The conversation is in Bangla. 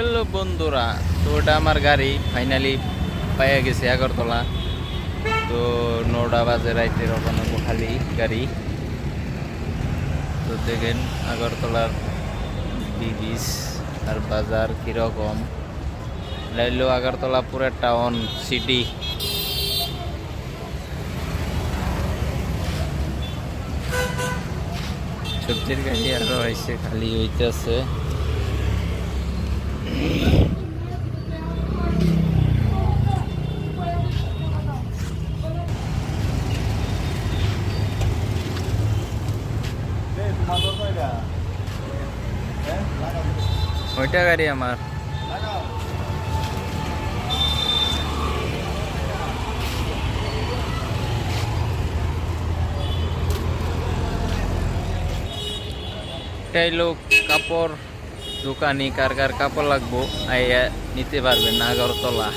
হ্যালো বন্ধুরা, তো ওটা আমার গাড়ি ফাইনালি পাইয়া গেছে আগরতলা। তো 9টা বাজে রাইতে রবানা খালি গাড়ি। তো দেখেন আগরতলার ব্রিজ আর বাজার কীরকম। লাইলো আগরতলা পুরো টাউন সিটি। সবজির গাড়ি আরো হয়েছে, খালি হইতেছে। ওইটা গাড়ি আমার। লোক কাপড় দোকানি, কার কার কাপড় লাগবো আইয়া নিতে পারবেন আগরতলা।